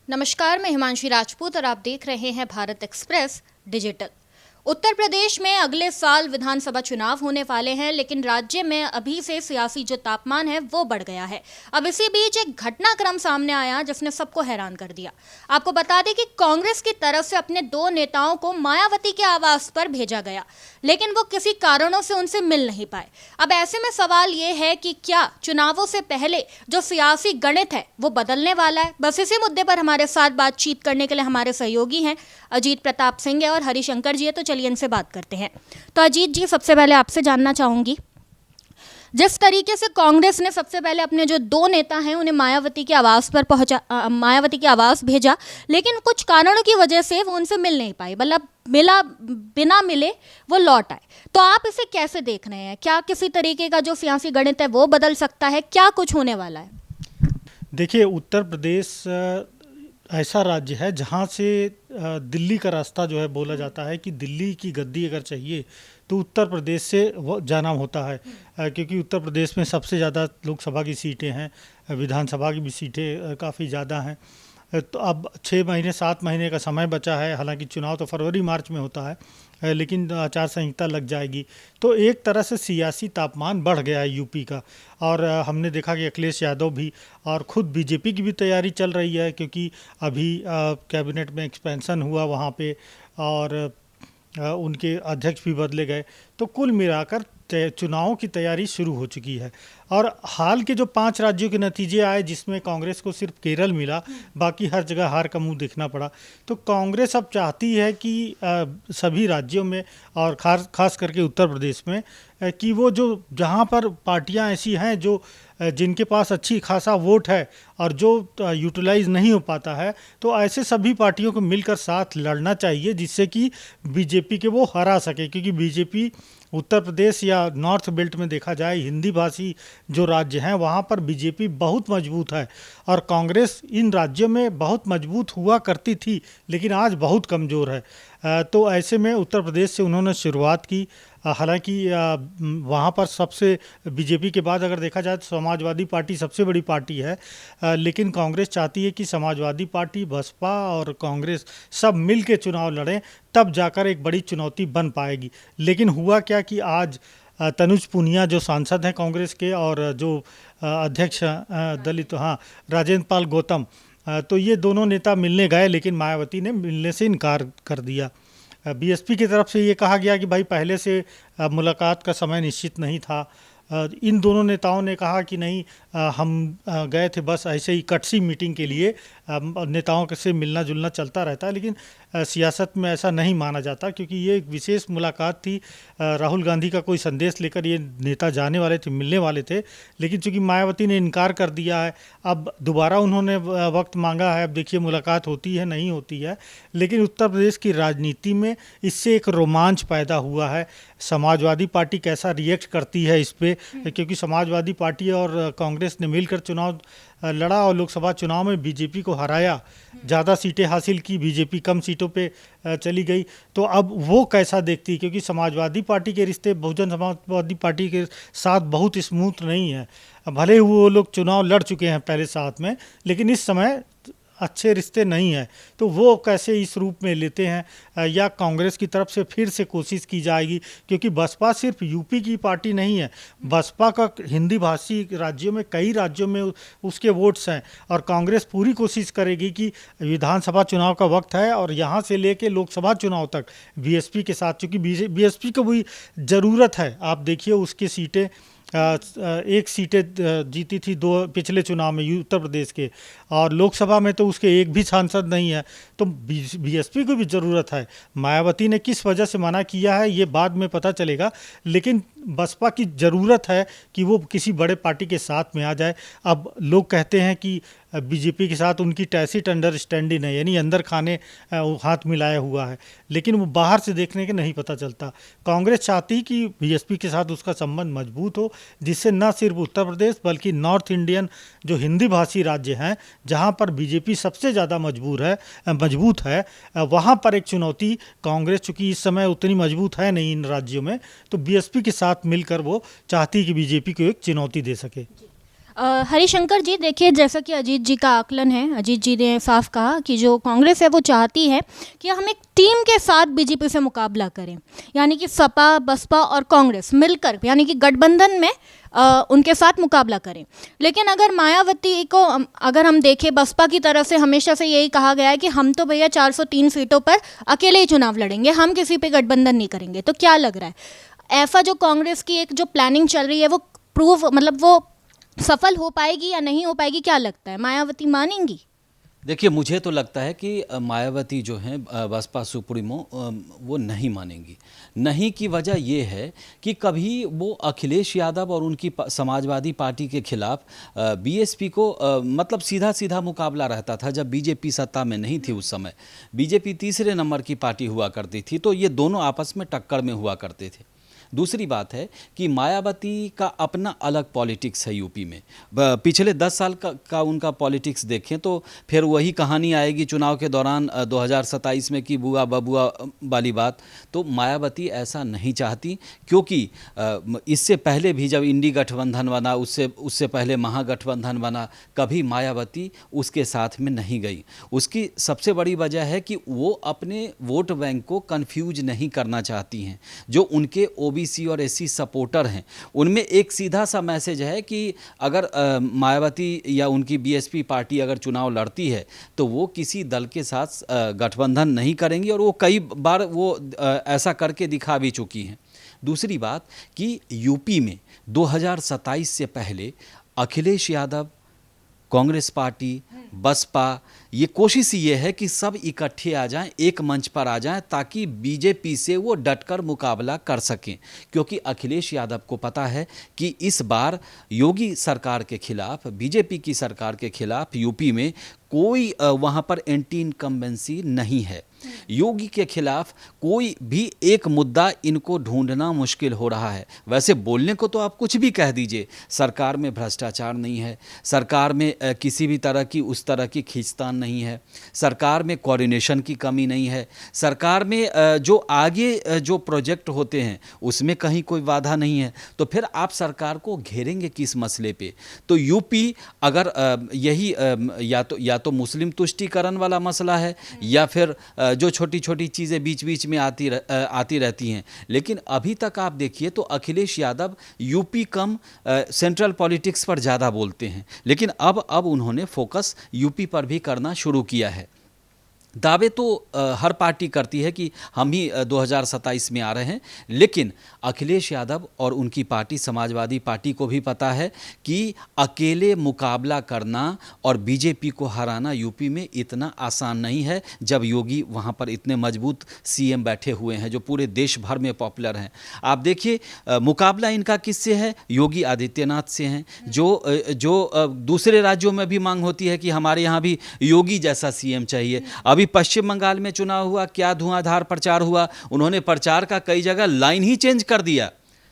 नमस्कार, मैं हिमांशी राजपूत और आप देख रहे हैं भारत एक्सप्रेस डिजिटल। उत्तर प्रदेश में अगले साल विधानसभा चुनाव होने वाले हैं, लेकिन राज्य में अभी से सियासी जो तापमान है वो बढ़ गया है। अब इसी बीच एक घटनाक्रम सामने आया जिसने सबको हैरान कर दिया। आपको बता दें कि कांग्रेस की तरफ से अपने दो नेताओं को मायावती के आवास पर भेजा गया, लेकिन वो किसी कारणों से उनसे मिल नहीं पाए। अब ऐसे में सवाल ये है कि क्या चुनावों से पहले जो सियासी गणित है वो बदलने वाला है? बस इसी मुद्दे पर हमारे साथ बातचीत करने के लिए हमारे सहयोगी हैं अजीत प्रताप सिंह और हरिशंकर जी है, तो चलिए इनसे बात करते हैं। तो अजीत जी, सबसे पहले आपसे जानना चाहूंगी, जिस तरीके से कांग्रेस ने सबसे पहले अपने जो दो नेता हैं उन्हें मायावती के आवास पर मायावती के आवास भेजा, लेकिन कुछ कारणों की वजह से वो उनसे मिल नहीं पाई, मतलब बिना मिले वो लौट आए। तो आप इसे कैसे देख रहे हैं? क्या किसी तरीके का जो सियासी गणित है वो बदल सकता है? क्या कुछ होने वाला है? देखिए, उत्तर प्रदेश ऐसा राज्य है जहाँ से दिल्ली का रास्ता जो है, बोला जाता है कि दिल्ली की गद्दी अगर चाहिए तो उत्तर प्रदेश से वो जाना होता है, क्योंकि उत्तर प्रदेश में सबसे ज़्यादा लोकसभा की सीटें हैं, विधानसभा की भी सीटें काफ़ी ज़्यादा हैं। तो अब 6 महीने 7 महीने का समय बचा है, हालांकि चुनाव तो फरवरी मार्च में होता है, लेकिन आचार संहिता लग जाएगी। तो एक तरह से सियासी तापमान बढ़ गया है यूपी का। और हमने देखा कि अखिलेश यादव भी और ख़ुद बीजेपी की भी तैयारी चल रही है, क्योंकि अभी कैबिनेट में एक्सपेंशन हुआ वहाँ पे, और उनके अध्यक्ष भी बदले गए। तो कुल मिलाकर चुनावों की तैयारी शुरू हो चुकी है। और हाल के जो 5 राज्यों के नतीजे आए, जिसमें कांग्रेस को सिर्फ केरल मिला, बाकी हर जगह हार का मुंह देखना पड़ा। तो कांग्रेस अब चाहती है कि सभी राज्यों में और खास करके उत्तर प्रदेश में कि वो जो जहाँ पर पार्टियां ऐसी हैं जो जिनके पास अच्छी खासा वोट है और जो यूटिलाइज नहीं हो पाता है, तो ऐसे सभी पार्टियों को मिलकर साथ लड़ना चाहिए, जिससे कि बीजेपी के वो हरा सके। क्योंकि बीजेपी उत्तर प्रदेश या नॉर्थ बेल्ट में देखा जाए, हिंदी भाषी जो राज्य हैं वहाँ पर बीजेपी बहुत मजबूत है, और कांग्रेस इन राज्यों में बहुत मजबूत हुआ करती थी, लेकिन आज बहुत कमज़ोर है। तो ऐसे में उत्तर प्रदेश से उन्होंने शुरुआत की। हालांकि वहाँ पर सबसे बीजेपी के बाद अगर देखा जाए तो समाजवादी पार्टी सबसे बड़ी पार्टी है, लेकिन कांग्रेस चाहती है कि समाजवादी पार्टी, बसपा और कांग्रेस सब मिल के चुनाव लड़ें, तब जाकर एक बड़ी चुनौती बन पाएगी। लेकिन हुआ क्या कि आज तनुज पुनिया जो सांसद हैं कांग्रेस के, और जो अध्यक्ष दलित राजेंद्र पाल गौतम, तो ये दोनों नेता मिलने गए, लेकिन मायावती ने मिलने से इनकार कर दिया। बीएसपी की तरफ से ये कहा गया कि भाई पहले से मुलाकात का समय निश्चित नहीं था। इन दोनों नेताओं ने कहा कि नहीं, हम गए थे बस ऐसे ही कटसी मीटिंग के लिए। नेताओं से मिलना जुलना चलता रहता है, लेकिन सियासत में ऐसा नहीं माना जाता, क्योंकि ये एक विशेष मुलाकात थी। राहुल गांधी का कोई संदेश लेकर ये नेता जाने वाले थे, मिलने वाले थे, लेकिन चूंकि मायावती ने इनकार कर दिया है, अब दोबारा उन्होंने वक्त मांगा है। अब देखिए मुलाकात होती है नहीं होती है, लेकिन उत्तर प्रदेश की राजनीति में इससे एक रोमांच पैदा हुआ है। समाजवादी पार्टी कैसा रिएक्ट करती है इस पर, क्योंकि समाजवादी पार्टी और कांग्रेस ने मिलकर चुनाव लड़ा और लोकसभा चुनाव में बीजेपी को हराया, ज़्यादा सीटें हासिल की, बीजेपी कम सीटों पे चली गई। तो अब वो कैसा देखती, क्योंकि समाजवादी पार्टी के रिश्ते बहुजन समाजवादी पार्टी के साथ बहुत स्मूथ नहीं है। भले वो लोग चुनाव लड़ चुके हैं पहले साथ में, लेकिन इस समय अच्छे रिश्ते नहीं है। तो वो कैसे इस रूप में लेते हैं, या कांग्रेस की तरफ से फिर से कोशिश की जाएगी, क्योंकि बसपा सिर्फ यूपी की पार्टी नहीं है, बसपा का हिंदी भाषी राज्यों में कई राज्यों में उसके वोट्स हैं, और कांग्रेस पूरी कोशिश करेगी कि विधानसभा चुनाव का वक्त है और यहाँ से लेके लोकसभा चुनाव तक बीएसपी के साथ, चूँकि बीएसपी को भी ज़रूरत है। आप देखिए उसकी सीटें, एक सीटें जीती थी 2 पिछले चुनाव में उत्तर प्रदेश के, और लोकसभा में तो उसके एक भी सांसद नहीं है। तो बीएसपी को भी ज़रूरत है। मायावती ने किस वजह से मना किया है ये बाद में पता चलेगा, लेकिन बसपा की ज़रूरत है कि वो किसी बड़े पार्टी के साथ में आ जाए। अब लोग कहते हैं कि बीजेपी के साथ उनकी टैसिट अंडरस्टैंडिंग है, यानी अंदर खाने हाथ मिलाया हुआ है, लेकिन वो बाहर से देखने के नहीं पता चलता। कांग्रेस चाहती कि बीएसपी के साथ उसका संबंध मजबूत हो, जिससे न सिर्फ उत्तर प्रदेश बल्कि नॉर्थ इंडियन जो हिंदी भाषी राज्य हैं, जहां पर बीजेपी सबसे ज़्यादा मजबूत है, वहां पर एक चुनौती कांग्रेस, चूँकि इस समय उतनी मजबूत है नहीं इन राज्यों में, तो बीएसपी के साथ मिलकर वो चाहती कि बीजेपी को एक चुनौती दे सके। हरिशंकर जी, देखिए जैसा कि अजीत जी का आकलन है, अजीत जी ने साफ कहा कि जो कांग्रेस है वो चाहती है कि हम एक टीम के साथ बीजेपी से मुकाबला करें, यानी कि सपा बसपा और कांग्रेस मिलकर, यानी कि गठबंधन में उनके साथ मुकाबला करें। लेकिन अगर मायावती को अगर हम देखें, बसपा की तरफ से हमेशा से यही कहा गया है कि हम तो भैया 403 सीटों पर अकेले ही चुनाव लड़ेंगे, हम किसी पे गठबंधन नहीं करेंगे। तो क्या लग रहा है, ऐसा जो कांग्रेस की एक जो प्लानिंग चल रही है वो वो सफल हो पाएगी या नहीं हो पाएगी? क्या लगता है, मायावती मानेंगी? देखिए, मुझे तो लगता है कि मायावती जो हैं बसपा सुप्रीमो वो नहीं मानेंगी। नहीं की वजह ये है कि कभी वो अखिलेश यादव और उनकी समाजवादी पार्टी के खिलाफ बीएसपी को मतलब सीधा सीधा मुकाबला रहता था जब बीजेपी सत्ता में नहीं थी। उस समय बीजेपी तीसरे नंबर की पार्टी हुआ करती थी, तो ये दोनों आपस में टक्कर में हुआ करते थे। दूसरी बात है कि मायावती का अपना अलग पॉलिटिक्स है यूपी में। पिछले 10 साल का उनका पॉलिटिक्स देखें तो फिर वही कहानी आएगी चुनाव के दौरान 2027 में कि बुआ बबुआ वाली बात। तो मायावती ऐसा नहीं चाहती, क्योंकि इससे पहले भी जब इंडी गठबंधन बना, उससे पहले महागठबंधन बना, कभी मायावती उसके साथ में नहीं गई। उसकी सबसे बड़ी वजह है कि वो अपने वोट बैंक को कंफ्यूज नहीं करना चाहती हैं। जो उनके ओबीसी और एससी सपोर्टर हैं, उनमें एक सीधा सा मैसेज है कि अगर मायावती या उनकी बीएसपी पार्टी अगर चुनाव लड़ती है तो वो किसी दल के साथ गठबंधन नहीं करेंगी, और वो कई बार वो ऐसा करके दिखा भी चुकी हैं। दूसरी बात कि यूपी में 2027 से पहले अखिलेश यादव, कांग्रेस पार्टी, बसपा, ये कोशिश ये है कि सब इकट्ठे आ जाएं, एक मंच पर आ जाएं, ताकि बीजेपी से वो डटकर मुकाबला कर सकें। क्योंकि अखिलेश यादव को पता है कि इस बार योगी सरकार के खिलाफ, बीजेपी की सरकार के खिलाफ यूपी में कोई वहाँ पर एंटी इनकम्बेंसी नहीं है। योगी के खिलाफ कोई भी एक मुद्दा इनको ढूंढना मुश्किल हो रहा है। वैसे बोलने को तो आप कुछ भी कह दीजिए, सरकार में भ्रष्टाचार नहीं है, सरकार में किसी भी तरह की उस तरह की खींचतान नहीं है, सरकार में कोऑर्डिनेशन की कमी नहीं है, सरकार में जो आगे जो प्रोजेक्ट होते हैं उसमें कहीं कोई बाधा नहीं है, तो फिर आप सरकार को घेरेंगे किस मसले पे? तो यूपी अगर यही या तो मुस्लिम तुष्टीकरण वाला मसला है, या फिर जो छोटी छोटी चीज़ें बीच बीच में आती रहती हैं। लेकिन अभी तक आप देखिए तो अखिलेश यादव यूपी कम सेंट्रल पॉलिटिक्स पर ज़्यादा बोलते हैं, लेकिन अब उन्होंने फोकस यूपी पर भी करना शुरू किया है। दावे तो हर पार्टी करती है कि हम ही 2027 में आ रहे हैं, लेकिन अखिलेश यादव और उनकी पार्टी समाजवादी पार्टी को भी पता है कि अकेले मुकाबला करना और बीजेपी को हराना यूपी में इतना आसान नहीं है, जब योगी वहां पर इतने मजबूत सीएम बैठे हुए हैं जो पूरे देश भर में पॉपुलर हैं। आप देखिए मुकाबला इनका किससे है? योगी आदित्यनाथ से हैं, जो दूसरे राज्यों में भी मांग होती है कि हमारे यहाँ भी योगी जैसा सीएम चाहिए। अभी पश्चिम बंगाल में चुनाव हुआ, क्या धुआंधार प्रचार हुआ, उन्होंने प्रचार का कई जगह लाइन ही चेंज कर दिया।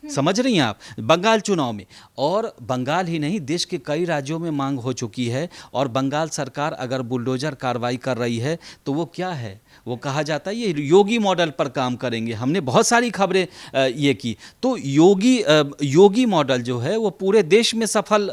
समझ रही हैं आप? बंगाल चुनाव में, और बंगाल ही नहीं देश के कई राज्यों में मांग हो चुकी है। और बंगाल सरकार अगर बुलडोजर कार्रवाई कर रही है तो वो क्या है? वो कहा जाता है ये योगी मॉडल पर काम करेंगे। हमने बहुत सारी खबरें ये की। तो योगी मॉडल जो है वो पूरे देश में सफल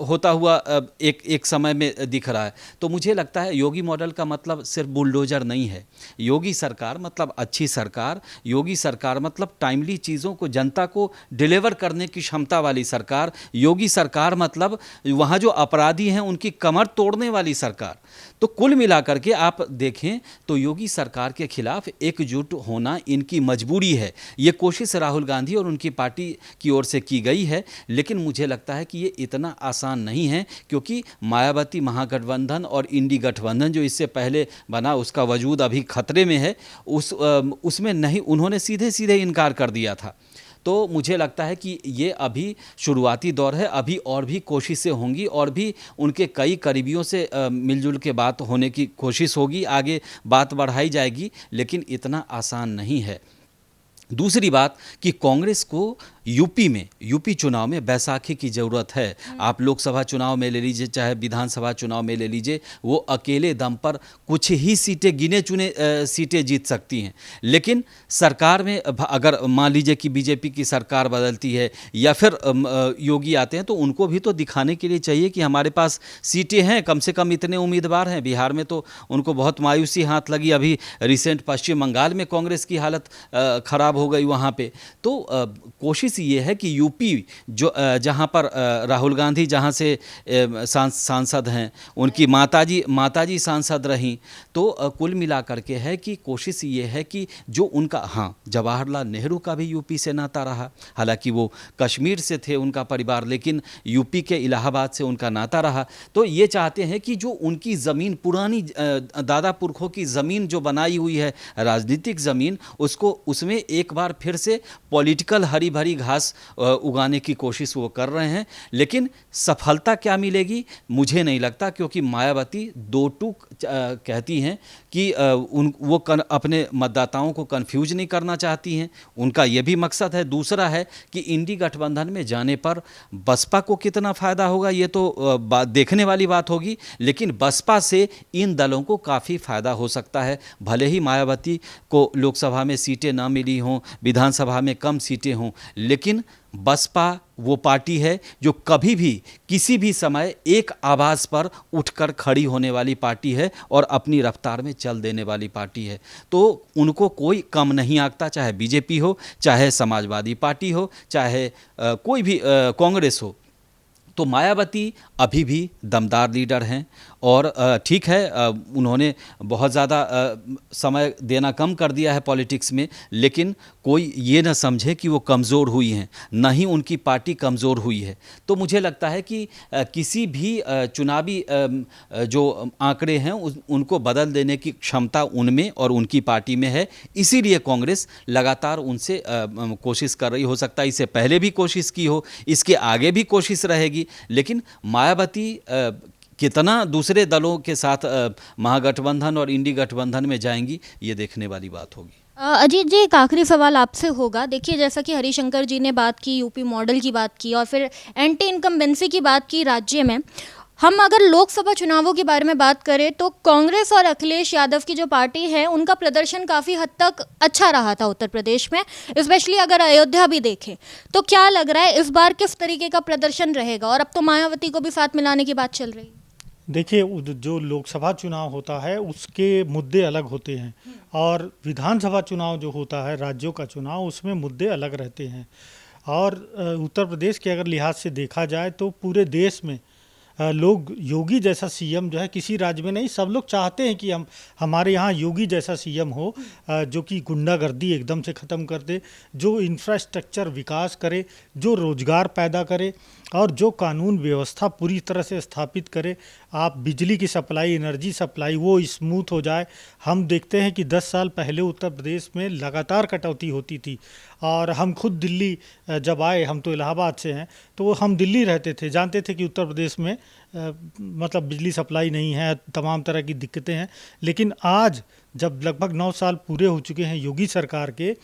होता हुआ एक समय में दिख रहा है। तो मुझे लगता है योगी मॉडल का मतलब सिर्फ बुलडोजर नहीं है। योगी सरकार मतलब अच्छी सरकार, योगी सरकार मतलब टाइमली चीज़ों को, जनता को डिलीवर करने की क्षमता वाली सरकार, योगी सरकार मतलब वहाँ जो अपराधी हैं उनकी कमर तोड़ने वाली सरकार। तो कुल मिलाकर के आप देखें तो योगी सरकार के खिलाफ एकजुट होना इनकी मजबूरी है। ये कोशिश राहुल गांधी और उनकी पार्टी की ओर से की गई है, लेकिन मुझे लगता है कि ये इतना आसान नहीं है, क्योंकि मायावती महागठबंधन और इंडी गठबंधन जो इससे पहले बना उसका वजूद अभी खतरे में है। उसमें नहीं, उन्होंने सीधे सीधे इनकार कर दिया था। तो मुझे लगता है कि ये अभी शुरुआती दौर है, अभी और भी कोशिशें होंगी, और भी उनके कई करीबियों से मिलजुल के बात होने की कोशिश होगी, आगे बात बढ़ाई जाएगी, लेकिन इतना आसान नहीं है। दूसरी बात कि कांग्रेस को यूपी चुनाव में बैसाखी की ज़रूरत है। आप लोकसभा चुनाव में ले लीजिए, चाहे विधानसभा चुनाव में ले लीजिए, वो अकेले दम पर कुछ ही सीटें, गिने चुने सीटें जीत सकती हैं। लेकिन सरकार में अगर मान लीजिए कि बीजेपी की सरकार बदलती है या फिर योगी आते हैं, तो उनको भी तो दिखाने के लिए चाहिए कि हमारे पास सीटें हैं, कम से कम इतने उम्मीदवार हैं। बिहार में तो उनको बहुत मायूसी हाथ लगी। अभी रिसेंट पश्चिम बंगाल में कांग्रेस की हालत ख़राब हो गई वहाँ पे। तो कोशिश ये है कि यूपी जो जहाँ पर राहुल गांधी जहाँ से सांसद हैं, उनकी माताजी सांसद रहीं, तो कुल मिलाकर के है कि कोशिश ये है कि जो उनका, हाँ, जवाहरलाल नेहरू का भी यूपी से नाता रहा, हालांकि वो कश्मीर से थे उनका परिवार, लेकिन यूपी के इलाहाबाद से उनका नाता रहा। तो ये चाहते हैं कि जो उनकी ज़मीन, पुरानी दादा पुरखों की ज़मीन जो बनाई हुई है, राजनीतिक ज़मीन, उसको उसमें एक बार फिर से पॉलिटिकल हरी भरी घास उगाने की कोशिश वो कर रहे हैं। लेकिन सफलता क्या मिलेगी मुझे नहीं लगता, क्योंकि मायावती दो टूक कहती हैं कि वो अपने मतदाताओं को कंफ्यूज नहीं करना चाहती हैं, उनका ये भी मकसद है। दूसरा है कि इंडी गठबंधन में जाने पर बसपा को कितना फ़ायदा होगा, ये तो देखने वाली बात होगी। लेकिन बसपा से इन दलों को काफ़ी फ़ायदा हो सकता है। भले ही मायावती को लोकसभा में सीटें ना मिली हों, विधानसभा में कम सीटें हों, लेकिन बसपा वो पार्टी है जो कभी भी किसी भी समय एक आवाज़ पर उठकर खड़ी होने वाली पार्टी है और अपनी रफ्तार में चल देने वाली पार्टी है। तो उनको कोई कम नहीं आंकता, चाहे बीजेपी हो, चाहे समाजवादी पार्टी हो, चाहे कोई भी कांग्रेस हो। तो मायावती अभी भी दमदार लीडर हैं और ठीक है, उन्होंने बहुत ज़्यादा समय देना कम कर दिया है पॉलिटिक्स में, लेकिन कोई ये ना समझे कि वो कमज़ोर हुई हैं, ना ही उनकी पार्टी कमज़ोर हुई है। तो मुझे लगता है कि किसी भी चुनावी जो आंकड़े हैं उनको बदल देने की क्षमता उनमें और उनकी पार्टी में है। इसीलिए कांग्रेस लगातार उनसे कोशिश कर रही, हो सकता है इससे पहले भी कोशिश की हो, इसके आगे भी कोशिश रहेगी। लेकिन मायावती कितना दूसरे दलों के साथ महागठबंधन और इंडी गठबंधन में जाएंगी, ये देखने वाली बात होगी। अजीत जी, एक आखिरी सवाल आपसे होगा। देखिए, जैसा कि हरिशंकर जी ने बात की, यूपी मॉडल की बात की और फिर एंटी इनकम्बेंसी की बात की राज्य में, हम अगर लोकसभा चुनावों के बारे में बात करें तो कांग्रेस और अखिलेश यादव की जो पार्टी है उनका प्रदर्शन काफ़ी हद तक अच्छा रहा था उत्तर प्रदेश में, स्पेशली अगर अयोध्या भी देखें तो। क्या लग रहा है इस बार किस तरीके का प्रदर्शन रहेगा? और अब तो मायावती को भी साथ मिलाने की बात चल रही है। देखिए, जो लोकसभा चुनाव होता है उसके मुद्दे अलग होते हैं और विधानसभा चुनाव जो होता है, राज्यों का चुनाव, उसमें मुद्दे अलग रहते हैं। और उत्तर प्रदेश के अगर लिहाज से देखा जाए तो पूरे देश में लोग योगी जैसा सीएम जो है किसी राज्य में नहीं, सब लोग चाहते हैं कि हमारे यहाँ योगी जैसा सीएम हो, जो कि गुंडागर्दी एकदम से ख़त्म कर दे, जो इंफ्रास्ट्रक्चर विकास करे, जो रोज़गार पैदा करे और जो कानून व्यवस्था पूरी तरह से स्थापित करे। आप बिजली की सप्लाई, एनर्जी सप्लाई वो स्मूथ हो जाए। हम देखते हैं कि 10 साल पहले उत्तर प्रदेश में लगातार कटौती होती थी और हम खुद दिल्ली जब आए, हम तो इलाहाबाद से हैं, तो हम दिल्ली रहते थे, जानते थे कि उत्तर प्रदेश में मतलब बिजली सप्लाई नहीं है, तमाम तरह की दिक्कतें हैं। लेकिन आज जब लगभग 9 साल पूरे हो चुके हैं योगी सरकार के,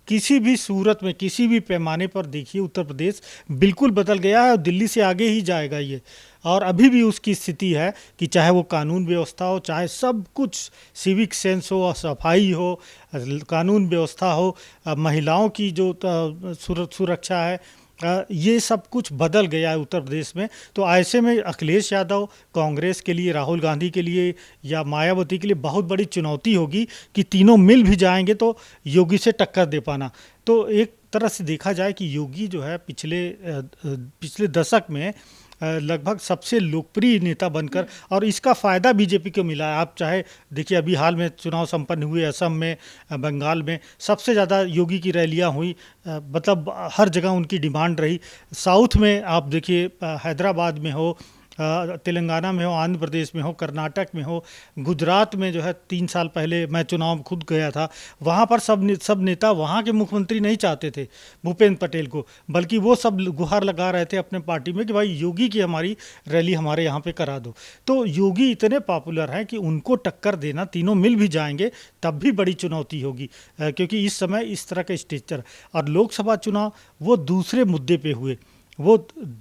किसी भी सूरत में, किसी भी पैमाने पर देखिए उत्तर प्रदेश बिल्कुल बदल गया है और दिल्ली से आगे ही जाएगा ये। और अभी भी उसकी स्थिति है कि चाहे वो कानून व्यवस्था हो, चाहे सब कुछ, सिविक सेंस हो, सफाई हो, कानून व्यवस्था हो, महिलाओं की जो सुरक्षा है, ये सब कुछ बदल गया है उत्तर प्रदेश में। तो ऐसे में अखिलेश यादव, कांग्रेस के लिए, राहुल गांधी के लिए या मायावती के लिए बहुत बड़ी चुनौती होगी कि तीनों मिल भी जाएंगे तो योगी से टक्कर दे पाना। तो एक तरह से देखा जाए कि योगी जो है पिछले दशक में लगभग सबसे लोकप्रिय नेता बनकर, और इसका फ़ायदा बीजेपी को मिला है। आप चाहे देखिए, अभी हाल में चुनाव संपन्न हुए असम में, बंगाल में सबसे ज़्यादा योगी की रैलियां हुई, मतलब हर जगह उनकी डिमांड रही। साउथ में आप देखिए, हैदराबाद में हो, तेलंगाना में हो, आंध्र प्रदेश में हो, कर्नाटक में हो, गुजरात में जो है 3 साल पहले मैं चुनाव में खुद गया था, वहाँ पर सब नेता वहाँ के मुख्यमंत्री नहीं चाहते थे भूपेंद्र पटेल को, बल्कि वो सब गुहार लगा रहे थे अपने पार्टी में कि भाई योगी की हमारी रैली हमारे यहाँ पे करा दो। तो योगी इतने पॉपुलर हैं कि उनको टक्कर देना, तीनों मिल भी जाएंगे तब भी बड़ी चुनौती होगी, क्योंकि इस समय इस तरह का स्ट्रक्चर। और लोकसभा चुनाव वो दूसरे मुद्दे पे हुए, वो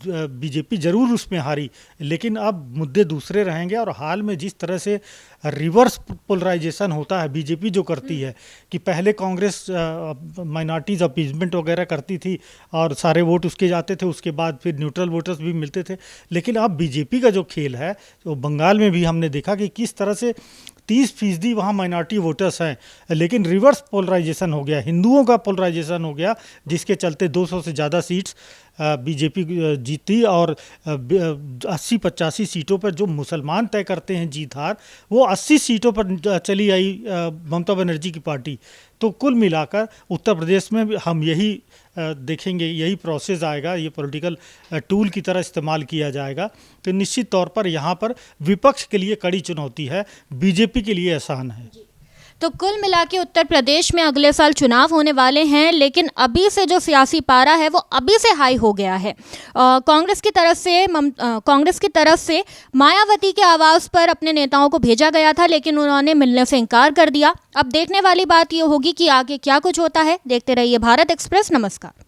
बीजेपी जरूर उसमें हारी, लेकिन अब मुद्दे दूसरे रहेंगे। और हाल में जिस तरह से रिवर्स पोलराइजेशन होता है, बीजेपी जो करती है कि पहले कांग्रेस माइनॉरिटीज़ अपीजमेंट वगैरह करती थी और सारे वोट उसके जाते थे, उसके बाद फिर न्यूट्रल वोटर्स भी मिलते थे, लेकिन अब बीजेपी का जो खेल है, तो बंगाल में भी हमने देखा कि किस तरह से 30% वहाँ माइनॉरिटी वोटर्स हैं, लेकिन रिवर्स पोलराइजेशन हो गया, हिंदुओं का पोलराइजेशन हो गया, जिसके चलते 200 से ज़्यादा सीट्स बीजेपी जीती। और 80-85 सीटों पर जो मुसलमान तय करते हैं जीत हार, वो 80 सीटों पर चली आई ममता बनर्जी की पार्टी। तो कुल मिलाकर उत्तर प्रदेश में हम यही देखेंगे, यही प्रोसेस आएगा, ये पॉलिटिकल टूल की तरह इस्तेमाल किया जाएगा। तो निश्चित तौर पर यहाँ पर विपक्ष के लिए कड़ी चुनौती है, बीजेपी के लिए आसान है। तो कुल मिला के उत्तर प्रदेश में अगले साल चुनाव होने वाले हैं, लेकिन अभी से जो सियासी पारा है वो अभी से हाई हो गया है। कांग्रेस की तरफ से मायावती के आवास पर अपने नेताओं को भेजा गया था, लेकिन उन्होंने मिलने से इनकार कर दिया। अब देखने वाली बात ये होगी कि आगे क्या कुछ होता है। देखते रहिए भारत एक्सप्रेस। नमस्कार।